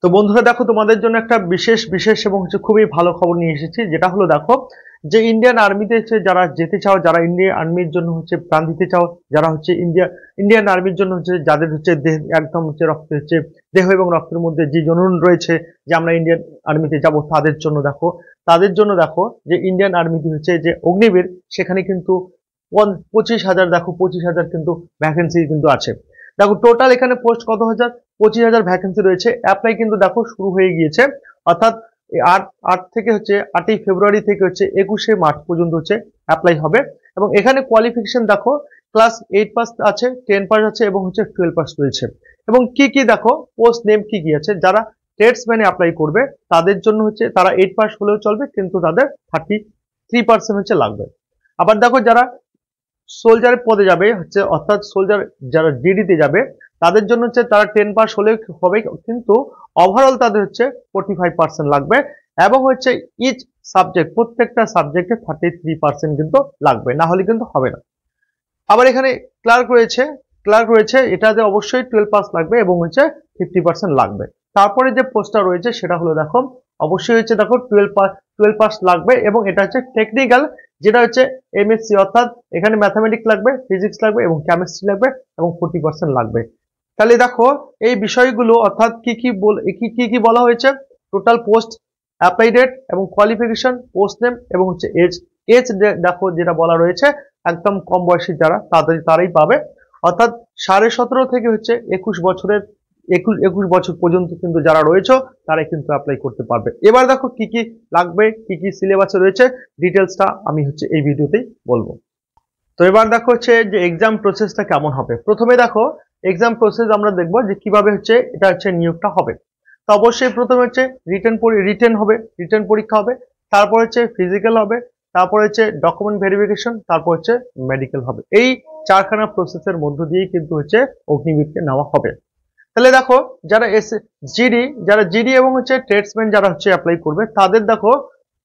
তো বন্ধুরা দেখো তোমাদের জন্য একটা বিশেষ বিশেষ এবং খুবই ভালো খবর নিয়ে এসেছি, যেটা হলো দেখো যে ইন্ডিয়ান আর্মিতে যারা যেতে চাও, যারা ইন্ডিয়ান আর্মির জন্য প্রাণ দিতে চাও, যারা ইন্ডিয়ান আর্মির জন্য যাদের দেহ একদম দেহ এবং রক্তের মধ্যে যে জনন রয়েছে যে আমরা ইন্ডিয়ান আর্মিতে যাব, তাদের জন্য দেখো যে ইন্ডিয়ান আর্মিতে যে অগ্নিবীর, সেখানে কিন্তু 25,000 দেখো 25,000 কিন্তু ভ্যাকেন্সি কিন্তু আছে। দেখো টোটাল এখানে পোস্ট কত হাজার, 25,000 ভ্যাকেন্সি রয়েছে। অ্যাপ্লাই কিন্তু দেখো শুরু হয়ে গিয়েছে, অর্থাৎ 8 ফেব্রুয়ারি থেকে 21শে মার্চ পর্যন্ত অ্যাপ্লাই হবে। এবং এখানে কোয়ালিফিকেশন দেখো ক্লাস 8 পাস আছে, 10 পাস আছে এবং 12 পাস রয়েছে। এবং কি কি দেখো পোস্ট নেম কি কি আছে, যারা ট্রেডসম্যানে অ্যাপ্লাই করবে তাদের জন্য তারা 8 পাস হলেও চলবে, কিন্তু তাদের 33% লাগবে। আবার দেখো যারা সোলজার পদে যাবে অর্থাৎ সোলজার যারা জিডিতে যাবে, তাদের জন্য তারা 10 পাস হলে হবে, কিন্তু ওভারঅল তাদের 45% লাগবে। এবং ইচ সাবজেক্ট, প্রত্যেকটা সাবজেক্টে 33% কিন্তু লাগবে, না হলে কিন্তু হবে না। আবার এখানে ক্লার্ক রয়েছে এটাতে অবশ্যই 12 পাস লাগবে এবং 50% লাগবে। তারপরে যে পোস্টটা রয়েছে সেটা হলো দেখো অবশ্যই দেখো 12 পাস লাগবে, এবং এটা টেকনিক্যাল, যেটা এমএসসি, অর্থাৎ এখানে ম্যাথামেটিক্স লাগবে, ফিজিক্স লাগবে এবং কেমিস্ট্রি লাগবে এবং 40% লাগবে। তাহলে দেখো এই বিষয়গুলো অর্থাৎ কি বলা হয়েছে, টোটাল পোস্ট, অ্যাপ্লাই ডেট এবং কোয়ালিফিকেশন, পোস্ট নেম এবং এজ। এজ দেখো যেটা বলা রয়েছে একদম কম বয়সী যারা তারাই পাবে, অর্থাৎ 17.5 থেকে 21 বছরের 21 বছর পর্যন্ত কিন্তু যারা রয়েছে তারাই কিন্তু অ্যাপ্লাই করতে পারবে। এবার দেখো কি কি লাগবে, কি কি সিলেবাসে রয়েছে, ডিটেলসটা আমি এই ভিডিওতেই বলবো। তো এবার দেখো যে এক্সাম প্রসেসটা কেমন হবে। প্রথমে দেখো এক্সাম প্রসেস আমরা দেখবো যে কিভাবে এটা নিয়োগটা হবে। তো অবশ্যই প্রথমে রিটেন হবে, রিটেন পরীক্ষা হবে, তারপর ফিজিক্যাল হবে, তারপর ডকুমেন্ট ভেরিফিকেশন, তারপর মেডিকেল হবে। এই 4খানা প্রসেসের মধ্য দিয়েই কিন্তু অগ্নিবীরকে নেওয়া হবে। তাহলে দেখো যারা জিডি এবং ট্রেডসম্যান যারা অ্যাপ্লাই করবে, তাদের দেখো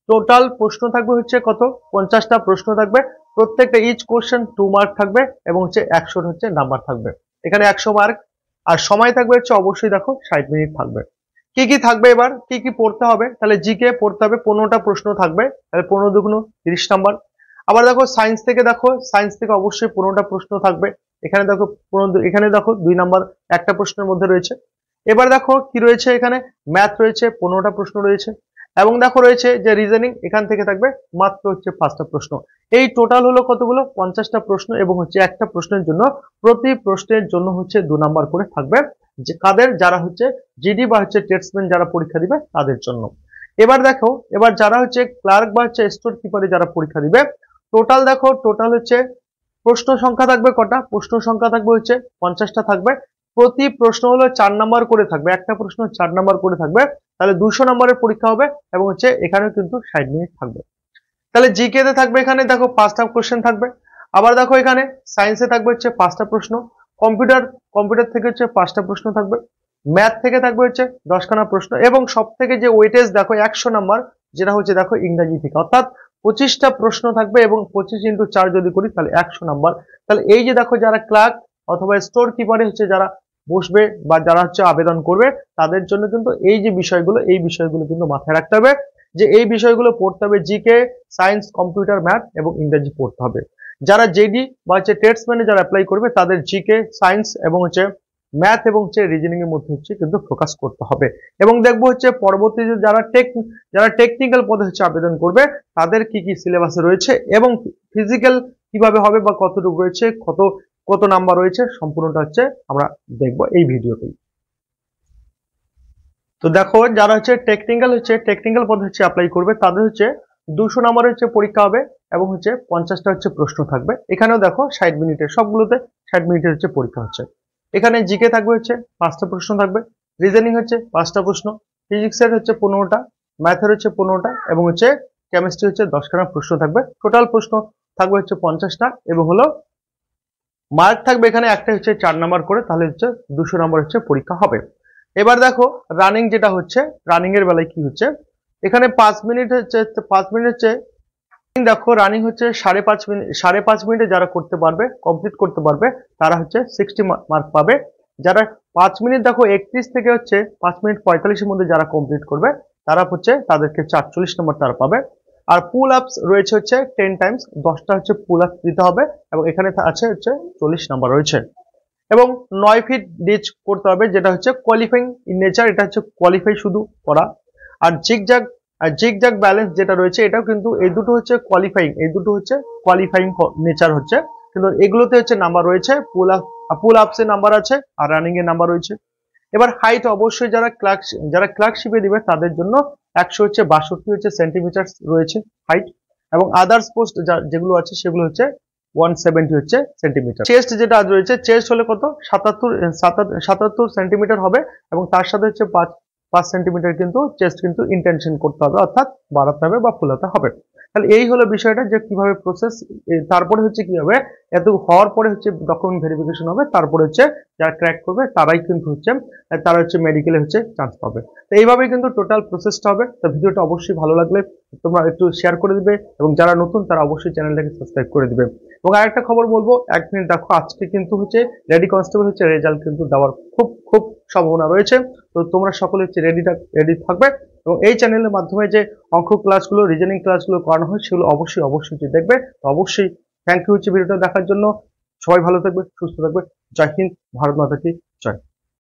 টোটাল প্রশ্ন থাকবে কত, 50টা প্রশ্ন থাকবে। প্রত্যেকটা ইচ কোশ্চেন 2 মার্ক থাকবে এবং 100 নাম্বার থাকবে। এখানে 100 মার্ক। আর সময় থাকবে অবশ্যই দেখো 60 মিনিট থাকবে। কি কি থাকবে, এবার কি কি পড়তে হবে, তাহলে জিকে পড়তে হবে, 15টা প্রশ্ন থাকবে, তাহলে 15 দুগুণ 30 নাম্বার। আবার দেখো সায়েন্স থেকে অবশ্যই 15টা প্রশ্ন থাকবে। এখানে দেখো 2 নাম্বার একটা প্রশ্নের মধ্যে রয়েছে। এবার দেখো কি রয়েছে, এখানে ম্যাথ রয়েছে, 15টা প্রশ্ন রয়েছে। এবং দেখো রয়েছে যে রিজনিং, এখান থেকে থাকবে মাত্র 5টা প্রশ্ন। এই টোটাল হলো কতগুলো, 50টা প্রশ্ন, এবং একটা প্রশ্নের জন্য প্রতি প্রশ্নের জন্য 2 নাম্বার করে থাকবে, যে কাদের, যারা জিডি বা ট্রেডসম্যান যারা পরীক্ষা দিবে তাদের জন্য। এবার দেখো যারা ক্লার্ক বা স্টোর কিপারে যারা পরীক্ষা দিবে, টোটাল প্রশ্ন সংখ্যা থাকবে কটা, প্রশ্ন সংখ্যা থাকবে 50টা থাকবে। প্রতি প্রশ্ন হলো 4 নাম্বার করে থাকবে, একটা প্রশ্ন 4 নাম্বার করে থাকবে, তাহলে 200 নাম্বারের পরীক্ষা হবে এবং এখানেও কিন্তু 60 মিনিট থাকবে। তাহলে জিকে তে থাকবে এখানে দেখো 5টা কোশ্চেন থাকবে। আবার দেখো এখানে সায়েন্সে থাকবে 5টা প্রশ্ন, কম্পিউটার থেকে 5টা প্রশ্ন থাকবে, ম্যাথ থেকে থাকবে 10খানা প্রশ্ন, এবং সব থেকে যে ওয়েটেজ দেখো 100 নাম্বার, যেটা দেখো ইংরেজি থেকে, অর্থাৎ 25টা প্রশ্ন থাকবে, এবং 25x4 যদি করি তাহলে 100 নাম্বার। তাহলে এই যে দেখো যারা ক্লার্ক অথবা স্টোর কিপারে যারা বসবে বা যারা আবেদন করবে, তাদের জন্য কিন্তু এই বিষয়গুলো কিন্তু মাথায় রাখতে হবে, যে এই বিষয়গুলো পড়তে হবে। জিকে, সায়েন্স, কম্পিউটার, ম্যাথ এবং ইংরেজি পড়তে হবে। যারা জেডি বা ট্রেডসম্যানে যারা অ্যাপ্লাই করবে, তাদের জিকে, সায়েন্স এবং ম্যাথ এবং রিজনিং এর মধ্যে কিন্তু ফোকাস করতে হবে। এবং দেখবো পরবর্তীতে যারা টেকনিক্যাল পদে আবেদন করবে, তাদের কি কি সিলেবাসে রয়েছে এবং ফিজিক্যাল কিভাবে হবে বা কতটুকু রয়েছে, কত নাম্বার রয়েছে, সম্পূর্ণটা আমরা দেখবো এই ভিডিওতেই। তো দেখো যারা টেকনিক্যাল পদে অ্যাপ্লাই করবে, তাদের 200 নাম্বারের পরীক্ষা হবে এবং 50টা প্রশ্ন থাকবে। এখানেও দেখো 60 মিনিটের, সবগুলোতে 60 মিনিটের পরীক্ষা হচ্ছে। এখানে জিকে থাকবে 5টা প্রশ্ন থাকবে, রিজনিং 5টা প্রশ্ন, ফিজিক্সের 15টা, ম্যাথের 15টা এবং কেমিস্ট্রি 10খানা প্রশ্ন থাকবে। টোটাল প্রশ্ন থাকবে 50টা, এবং হলো মার্ক থাকবে এখানে একটা 4 নাম্বার করে, তাহলে 200 নাম্বার পরীক্ষা হবে। এবার দেখো রানিং যেটা রানিং এর বেলায় কি এখানে 5 মিনিট দেখো রানিং 5.5 মিনিটে যারা করতে পারবে, কমপ্লিট করতে পারবে, তারা 60 মার্ক পাবে। যারা 5 মিনিট দেখো 31 থেকে হচ্ছে 5 মিনিট 45-এর মধ্যে যারা কমপ্লিট করবে তারা হচ্ছে তাদেরকে 48 নম্বর তারা পাবে। আর পুল আপস রয়েছে হচ্ছে 10 টাইমস, 10টা হচ্ছে পুল আপস দিতে হবে এবং এখানে আছে হচ্ছে 40 নম্বর রয়েছে। এবং 9 ফিট ডিচ করতে হবে, যেটা হচ্ছে কোয়ালিফাইং ইন নেচার, এটা হচ্ছে কোয়ালিফাই শুধু করা। আর জিগজ্যাগ ব্যালেন্স যেটা রয়েছে এটাও কিন্তু এই দুটো হচ্ছে কোয়ালিফাইং, এই দুটো হচ্ছে কোয়ালিফাইং নেচার হচ্ছে, কিন্তু এগুলোতে হচ্ছে নাম্বার রয়েছে, পুল আপস এর নাম্বার আছে আর রানিং এর নাম্বার রয়েছে। এবার হাইট অবশ্যই যারা ক্লার্কশিপে দিবে তাদের জন্য 162 সেন্টিমিটার রয়েছে হাইট, এবং আদার্স পোস্ট যেগুলো আছে সেগুলো হচ্ছে 170 সেন্টিমিটার। চেস্ট যেটা রয়েছে, চেস্ট হলে কত 77 সেন্টিমিটার হবে, এবং তার সাথে হচ্ছে 5 সেন্টিমিটার কিন্তু চেস্ট কিন্তু ইন্টেনশন করতে হবে, অর্থাৎ বাড়াতে হবে বা ফুলাতে হবে। তাহলে এই হলো বিষয়টা যে কিভাবে প্রসেস। তারপরে হচ্ছে কি হবে, এত হওয়ার পরে হচ্ছে ডকুমেন্ট ভেরিফিকেশন হবে, তারপরে হচ্ছে যারা ক্র্যাক করবে তারাই কিন্তু হচ্ছে তারা হচ্ছে মেডিকেলে হচ্ছে চান্স পাবে। তো এইভাবেই কিন্তু টোটাল প্রসেসটা হবে। তো ভিডিওটা অবশ্যই ভালো লাগলে তোমরা একটু শেয়ার করে দিবে, এবং যারা নতুন তারা অবশ্যই চ্যানেলটাকে সাবস্ক্রাইব করে দিবে। এবং আরেকটা খবর বলবো, 1 মিনিট দেখো, আজকে কিন্তু হচ্ছে লেডি কনস্টেবল হচ্ছে রেজাল্ট কিন্তু দেওয়ার খুব সম্ভাবনা রয়েছে। তো তোমরা সকলে হচ্ছে রেডি থাকবে, এবং এই চ্যানেলের মাধ্যমে যে অঙ্ক ক্লাসগুলো, রিজনিং ক্লাসগুলো করানো হয় সেগুলো অবশ্যই দেখবে। তো অবশ্যই থ্যাংক ইউ হচ্ছে ভিডিওটা দেখার জন্য। সবাই ভালো থাকবে, সুস্থ থাকবে। জয় হিন্দ, ভারত মাতা কি জয়।